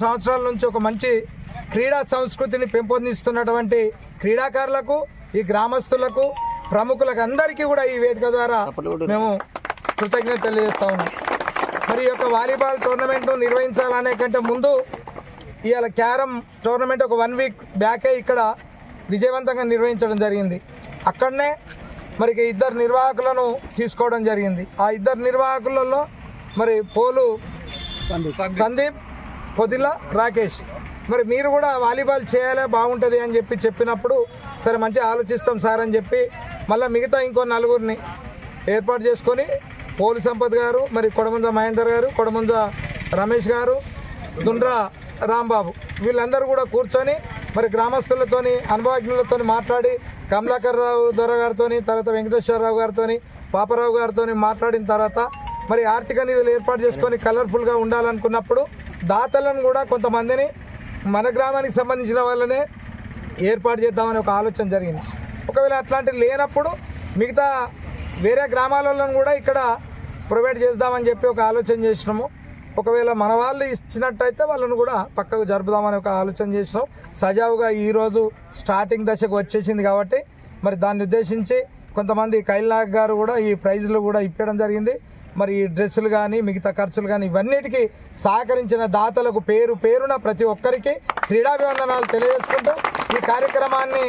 సంవత్సరాల నుంచి ఒక మంచి క్రీడా సంస్కృతిని పెంపొందిస్తున్నటువంటి క్రీడాకారులకు, ఈ గ్రామస్తులకు, ప్రముఖులకు అందరికీ కూడా ఈ వేదిక ద్వారా మేము కృతజ్ఞత తెలియజేస్తా ఉన్నాం. మరి ఈ యొక్క వాలీబాల్ టోర్నమెంట్ నిర్వహించాలనే కంటే ముందు ఇవాళ క్యారమ్ టోర్నమెంట్ ఒక 1 వీక్ బ్యాకే ఇక్కడ విజయవంతంగా నిర్వహించడం జరిగింది. అక్కడనే మరి 2 నిర్వాహకులను తీసుకోవడం జరిగింది. ఆ 2 నిర్వాహకులలో మరి పోలు సందీప్, పొదిల రాకేష్, మరి మీరు కూడా వాలీబాల్ చేయాలే బాగుంటుంది అని చెప్పినప్పుడు సరే మంచి ఆలోచిస్తాం సార్ అని చెప్పి మళ్ళీ మిగతా ఇంకో 4గురిని ఏర్పాటు చేసుకొని పోలు సంపత్ గారు, మరి కొడముంజ మహేందర్ గారు, కొడముంజ రమేష్ గారు, దుండ్రా రాంబాబు వీళ్ళందరూ కూడా కూర్చొని మరి గ్రామస్తులతోని, అనుభవజ్ఞులతో మాట్లాడి కమలాకర్ రావు దొర గారితో, తర్వాత వెంకటేశ్వరరావు గారితో, పాపరావు గారితో మాట్లాడిన తర్వాత మరి ఆర్థిక నిధులు ఏర్పాటు చేసుకొని కలర్ఫుల్గా ఉండాలనుకున్నప్పుడు దాతలను కూడా కొంతమందిని మన గ్రామానికి సంబంధించిన వాళ్ళనే ఏర్పాటు చేద్దామని ఒక ఆలోచన జరిగింది. ఒకవేళ అట్లాంటివి లేనప్పుడు మిగతా వేరే గ్రామాలను కూడా ఇక్కడ ప్రొవైడ్ చేద్దామని చెప్పి ఒక ఆలోచన చేసినాము. ఒకవేళ మన వాళ్ళు ఇచ్చినట్టయితే వాళ్ళను కూడా పక్కకు జరుపుదామని ఒక ఆలోచన చేసినాం. సజావుగా ఈరోజు స్టార్టింగ్ దశకు వచ్చేసింది కాబట్టి మరి దాన్ని ఉద్దేశించి కొంతమంది కైలాగ్ గారు కూడా ఈ ప్రైజులు కూడా ఇప్పడం జరిగింది. మరి ఈ డ్రెస్సులు కానీ మిగతా ఖర్చులు కానీ ఇవన్నిటికీ సహకరించిన దాతలకు పేరు పేరున ప్రతి ఒక్కరికి క్రీడాభివందనాలు తెలియజేసుకుంటూ ఈ కార్యక్రమాన్ని